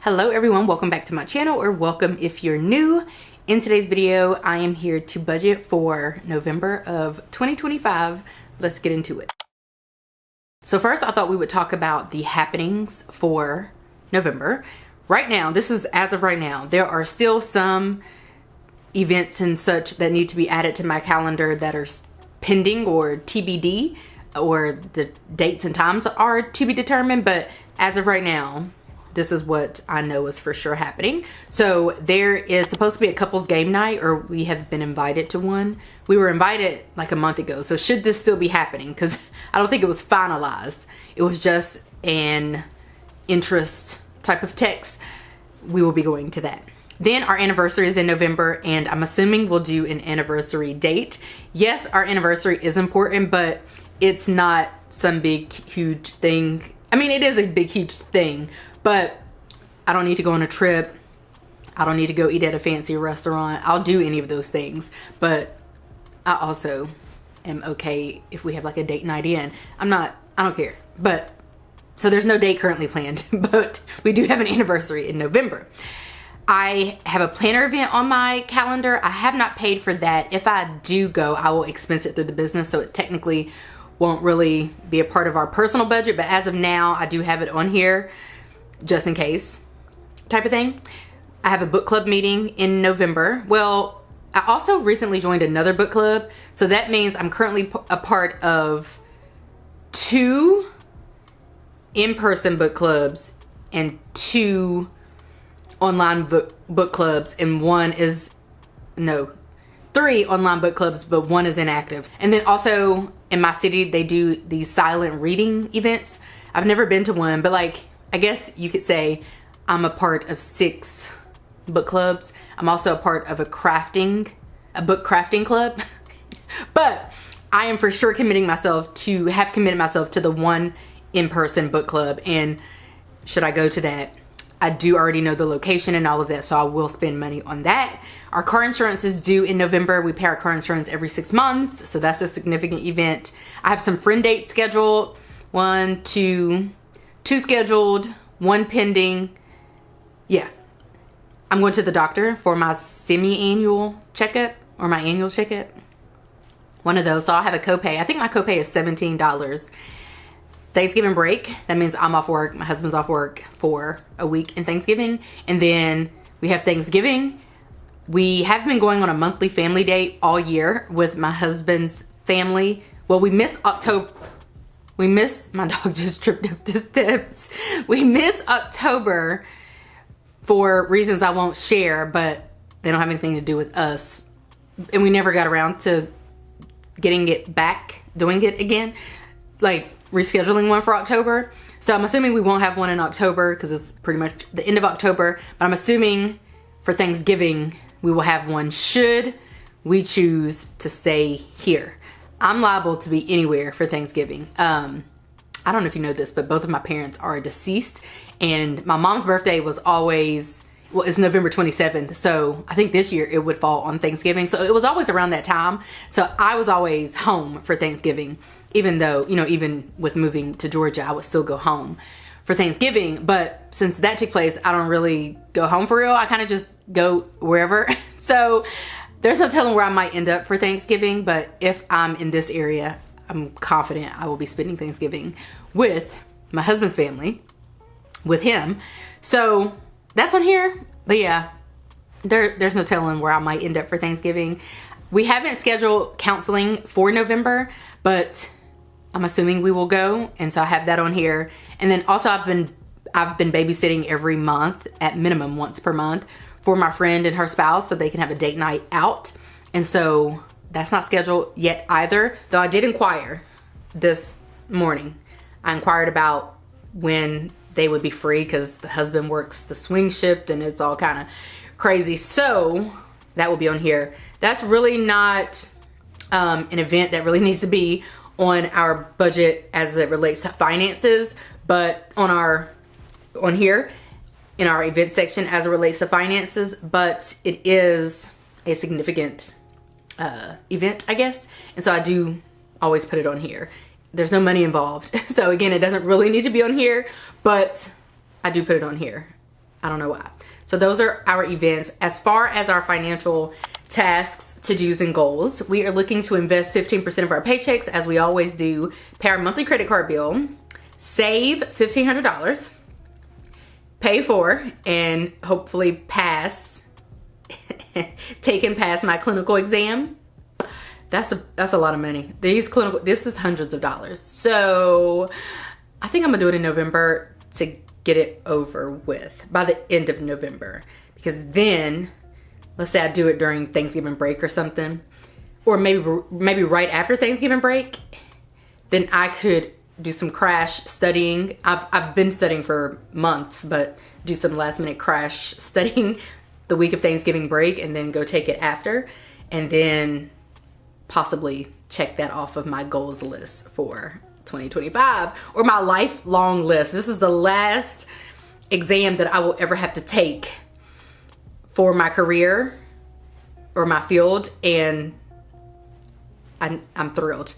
Hello everyone, welcome back to my channel, or welcome if you're new. In today's video, I am here to budget for November of 2025. Let's get into it. So first, I thought we would talk about the happenings for November. Right now, this is as of right now, there are still some events and such that need to be added to my calendar that are pending or TBD, or the dates and times are to be determined, but as of right now, this is what I know is for sure happening. So there is supposed to be a couples game night, or we have been invited to one. We were invited like a month ago. So should this still be happening? Because I don't think it was finalized. It was just an interest type of text. We will be going to that. Then our anniversary is in November, and I'm assuming we'll do an anniversary date. Yes, our anniversary is important, but it's not some big, huge thing. I mean, it is a big, huge thing, but I don't need to go on a trip. I don't need to go eat at a fancy restaurant. I'll do any of those things, but I also am okay if we have like a date night in. I don't care. But so there's no date currently planned, but we do have an anniversary in November. I have a planner event on my calendar. I have not paid for that. If I do go, I will expense it through the business, so it technically won't really be a part of our personal budget, but as of now, I do have it on here just in case type of thing. I have a book club meeting in November. Well, I also recently joined another book club, so that means I'm currently a part of 2 in-person book clubs and 2 online book clubs, and 3 online book clubs, but 1 is inactive. And then also in my city, they do these silent reading events. I've never been to one, but like, I guess you could say I'm a part of 6 book clubs. I'm also a part of a book crafting club. But I am for sure committing myself to the 1 in-person book club. And should I go to that, I do already know the location and all of that, so I will spend money on that. Our car insurance is due in November. We pay our car insurance every 6 months, so that's a significant event. I have some friend dates scheduled. 2 scheduled, 1 pending. Yeah. I'm going to the doctor for my semi-annual checkup, or my annual checkup. One of those, so I'll have a copay. I think my copay is $17. Thanksgiving break, that means I'm off work, my husband's off work for a week in Thanksgiving, and then we have Thanksgiving. We have been going on a monthly family date all year with my husband's family. Well, we missed October. My dog just tripped up the steps. We missed October for reasons I won't share, but they don't have anything to do with us. And we never got around to getting it back, doing it again. Like, rescheduling one for October. So I'm assuming we won't have one in October because it's pretty much the end of October. But I'm assuming for Thanksgiving, we will have one should we choose to stay here. I'm liable to be anywhere for Thanksgiving. I don't know if you know this, but both of my parents are deceased. And my mom's birthday was always, well, it's November 27th. So I think this year it would fall on Thanksgiving. So it was always around that time. So I was always home for Thanksgiving. Even though, even with moving to Georgia, I would still go home for Thanksgiving. But since that took place, I don't really go home for real. I kind of just go wherever. So there's no telling where I might end up for Thanksgiving. But if I'm in this area, I'm confident I will be spending Thanksgiving with my husband's family, with him. So that's on here. But yeah, there's no telling where I might end up for Thanksgiving. We haven't scheduled counseling for November, but I'm assuming we will go, and so I have that on here. And then also I've been babysitting every month, at minimum once per month, for my friend and her spouse, so they can have a date night out. And so that's not scheduled yet either, though I did inquire this morning. I inquired about when they would be free because the husband works the swing shift and it's all kind of crazy. So that will be on here. That's really not an event that really needs to be on our budget as it relates to finances, but on here in our event section as it relates to finances, but it is a significant event, I guess. And so I do always put it on here. There's no money involved. So again, it doesn't really need to be on here, but I do put it on here. I don't know why. So those are our events. As far as our financial tasks, to-dos, and goals, we are looking to invest 15% of our paychecks, as we always do, pay our monthly credit card bill, save $1,500, pay for and hopefully pass, take and pass my clinical exam. That's a lot of money. This is hundreds of dollars. So I think I'm gonna do it in November to get it over with by the end of November, because then let's say I do it during Thanksgiving break or something, or maybe right after Thanksgiving break, then I could do some crash studying. I've been studying for months, but do some last minute crash studying the week of Thanksgiving break, and then go take it after, and then possibly check that off of my goals list for 2025, or my lifelong list. This is the last exam that I will ever have to take for my career or my field, and I'm thrilled.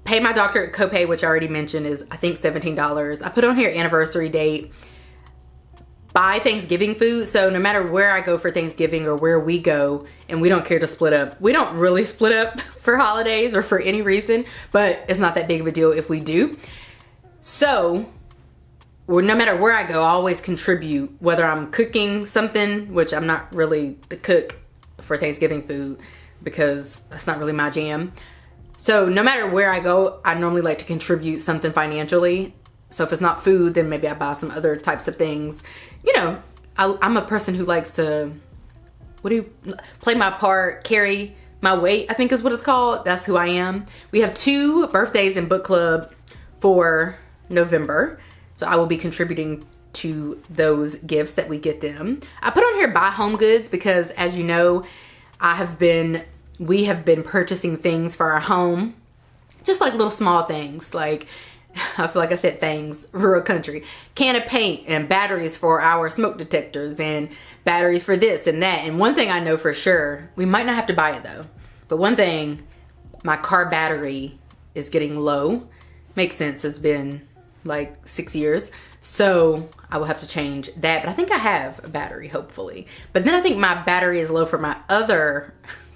Pay my doctor copay, which I already mentioned, is I think $17. I put on here anniversary date. Buy Thanksgiving food. So no matter where I go for Thanksgiving or where we go, and we don't care to split up. We don't really split up for holidays or for any reason, but it's not that big of a deal if we do. So no matter where I go, I always contribute, whether I'm cooking something, which I'm not really the cook for Thanksgiving food because that's not really my jam. So no matter where I go, I normally like to contribute something financially. So if it's not food, then maybe I buy some other types of things. You know, I'm a person who likes to, play my part, carry my weight, I think is what it's called. That's who I am. We have 2 birthdays in book club for November. So I will be contributing to those gifts that we get them. I put on here buy home goods because, as you know, we have been purchasing things for our home. Just like little small things, like, I feel like I said things, rural country. Can of paint and batteries for our smoke detectors and batteries for this and that. And one thing I know for sure, we might not have to buy it though, but one thing, my car battery is getting low. Makes sense, it's been like 6 years. So I will have to change that, but I think I have a battery, hopefully. But then I think my battery is low for my other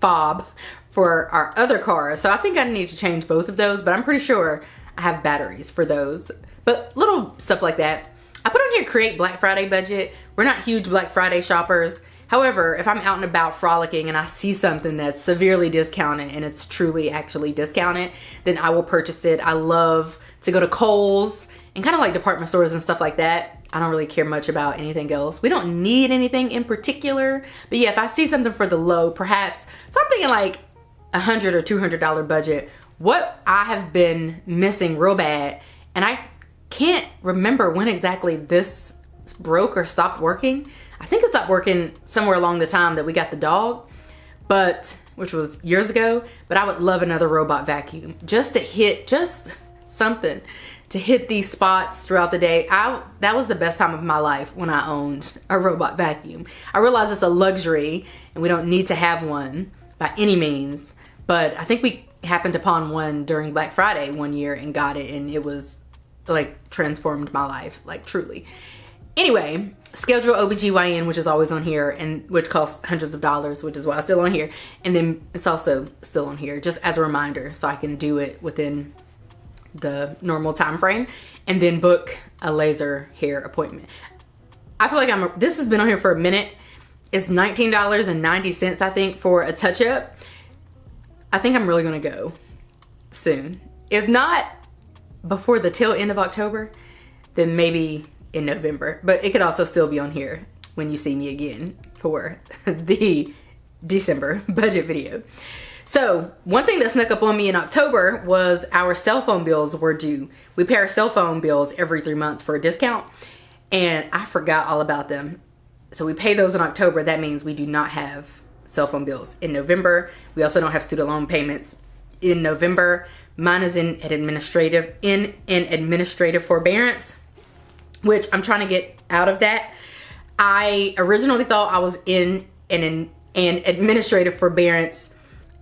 fob for our other car. So I think I need to change both of those, but I'm pretty sure I have batteries for those. But little stuff like that. I put on here create Black Friday budget. We're not huge Black Friday shoppers. However, if I'm out and about frolicking and I see something that's severely discounted and it's truly actually discounted, then I will purchase it. I love to go to Kohl's and kind of like department stores and stuff like that. I don't really care much about anything else. We don't need anything in particular. But yeah, if I see something for the low, perhaps. So I'm thinking like $100 or $200 budget. What I have been missing real bad, and I can't remember when exactly this broke or stopped working. I think it stopped working somewhere along the time that we got the dog, which was years ago. But I would love another robot vacuum just to hit something to hit these spots throughout the day. That was the best time of my life when I owned a robot vacuum. I realize it's a luxury and we don't need to have one by any means, but I think we happened upon one during Black Friday one year and got it, and it was like transformed my life, like truly. Anyway, schedule OBGYN, which is always on here and which costs hundreds of dollars, which is why it's still on here. And then it's also still on here just as a reminder so I can do it within the normal time frame, and then book a laser hair appointment. I feel like this has been on here for a minute. It's $19.90, I think, for a touch-up. I think I'm really gonna go soon. If not before the tail end of October, then maybe in November. But it could also still be on here when you see me again for the December budget video. So one thing that snuck up on me in October was our cell phone bills were due. We pay our cell phone bills every 3 months for a discount, and I forgot all about them. So we pay those in October. That means we do not have cell phone bills in November. We also don't have student loan payments in November. Mine is in an administrative forbearance, which I'm trying to get out of that. I originally thought I was in an administrative forbearance.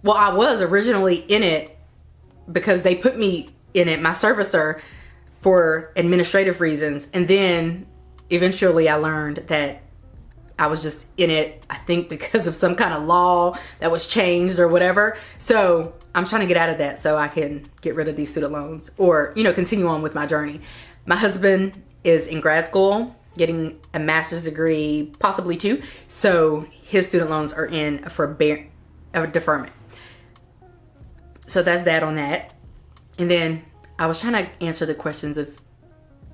Well, I was originally in it because they put me in it, my servicer, for administrative reasons. And then eventually I learned that I was just in it, I think because of some kind of law that was changed or whatever. So I'm trying to get out of that so I can get rid of these student loans or, you know, continue on with my journey. My husband is in grad school getting a master's degree, possibly two. So his student loans are in for a deferment. So that's that on that. And then I was trying to answer the questions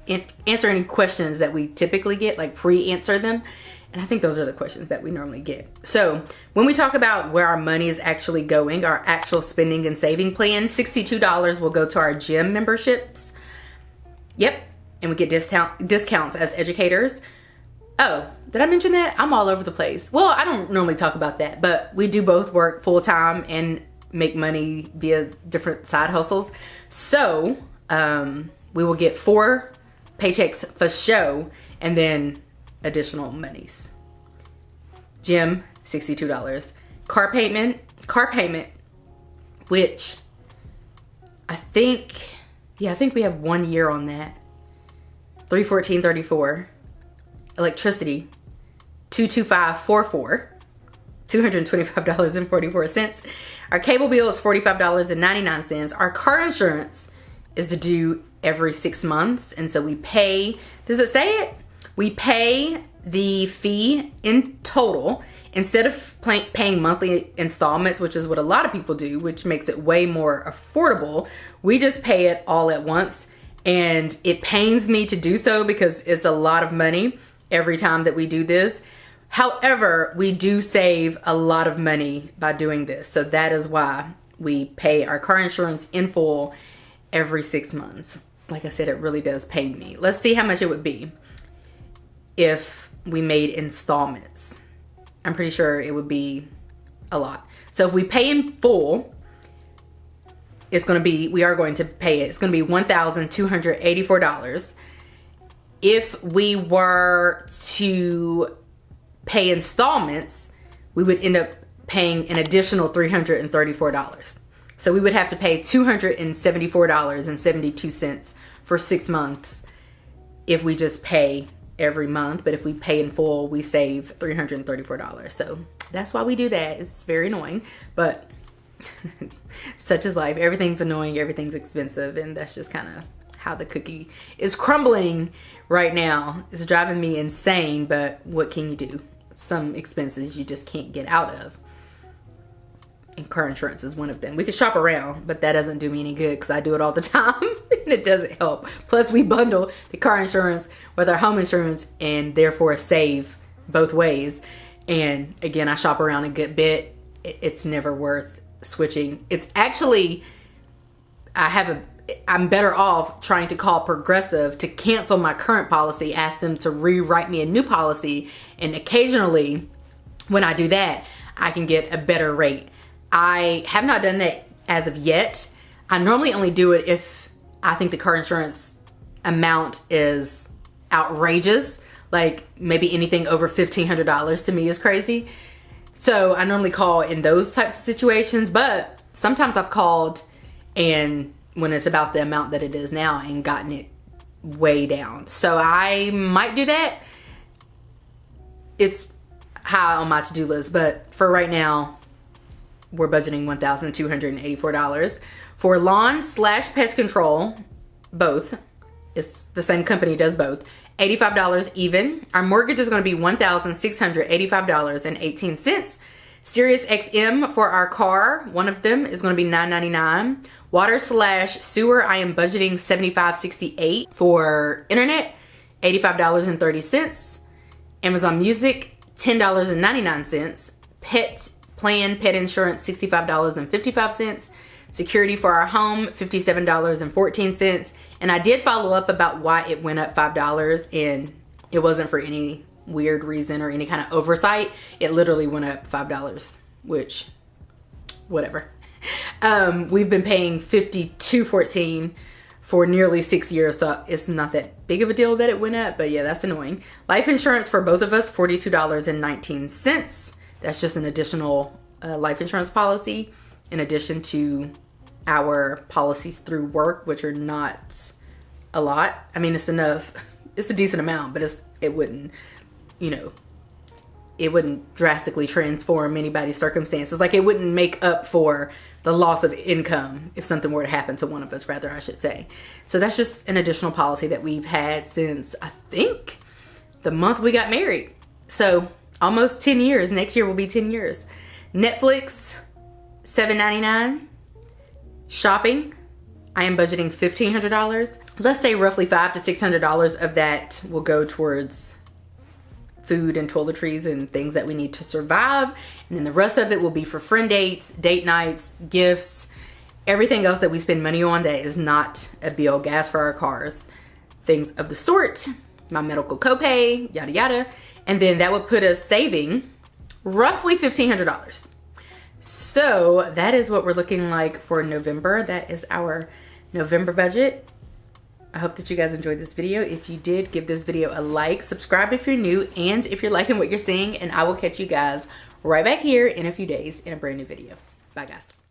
answer any questions that we typically get, like pre-answer them. And I think those are the questions that we normally get. So when we talk about where our money is actually going, our actual spending and saving plan, $62 will go to our gym memberships. Yep. And we get discounts as educators. Oh, did I mention that? I'm all over the place. Well, I don't normally talk about that, but we do both work full time and make money via different side hustles. So we will get 4 paychecks for show and then additional monies. Gym, $62. Car payment, which I think we have 1 year on that. $314.34. Electricity, $225.44. $225.44. Our cable bill is $45.99. Our car insurance is due every 6 months, and so we pay. Does it say it? We pay the fee in total instead of paying monthly installments, which is what a lot of people do, which makes it way more affordable. We just pay it all at once, and it pains me to do so because it's a lot of money every time that we do this. However, we do save a lot of money by doing this. So that is why we pay our car insurance in full every 6 months. Like I said, it really does pain me. Let's see how much it would be if we made installments. I'm pretty sure it would be a lot. So if we pay in full, we are going to pay it. It's going to be $1,284. If we were to pay installments, we would end up paying an additional $334. So we would have to pay $274.72 for 6 months if we just pay every month. But if we pay in full, we save $334. So that's why we do that. It's very annoying, but such is life. Everything's annoying, everything's expensive, and that's just kind of how the cookie is crumbling right now. It's driving me insane, but what can you do? Some expenses you just can't get out of. And car insurance is one of them. We could shop around, but that doesn't do me any good because I do it all the time and it doesn't help. Plus we bundle the car insurance with our home insurance and therefore save both ways. And again, I shop around a good bit. It's never worth switching. It's actually, I'm better off trying to call Progressive to cancel my current policy, ask them to rewrite me a new policy, and occasionally when I do that, I can get a better rate. I have not done that as of yet. I normally only do it if I think the car insurance amount is outrageous, like maybe anything over $1,500 to me is crazy. So I normally call in those types of situations, but sometimes I've called and when it's about the amount that it is now and gotten it way down. So I might do that. It's high on my to-do list, but for right now, we're budgeting $1,284 for lawn/pest control. Both, it's the same company does both. $85 even. Our mortgage is going to be $1,685.18. Sirius XM for our car, one of them is going to be $9.99. Water/sewer, I am budgeting $75.68 for internet, $85.30. Amazon Music, $10.99. Pet insurance, $65.55. Security for our home, $57.14. And I did follow up about why it went up $5, and it wasn't for any weird reason or any kind of oversight. It literally went up $5, which, whatever. We've been paying $52.14 for nearly 6 years, so it's not that big of a deal that it went up, but yeah, that's annoying. Life insurance for both of us, $42.19. That's just an additional life insurance policy in addition to our policies through work, which are not a lot. I mean, it's enough. It's a decent amount, but it's it wouldn't, you know, it wouldn't drastically transform anybody's circumstances. Like, it wouldn't make up for the loss of income if something were to happen to one of us, rather, I should say. So that's just an additional policy that we've had since, I think, the month we got married. So almost 10 years. Next year will be 10 years. Netflix, $7.99. Shopping, I am budgeting $1,500. Let's say roughly $500 to $600 of that will go towards food and toiletries and things that we need to survive. And then the rest of it will be for friend dates, date nights, gifts, everything else that we spend money on that is not a bill, gas for our cars, things of the sort, my medical copay, yada yada. And then that would put us saving roughly $1,500. So that is what we're looking like for November. That is our November budget. I hope that you guys enjoyed this video. If you did, give this video a like, subscribe if you're new, and if you're liking what you're seeing, and I will catch you guys right back here in a few days in a brand new video. Bye guys.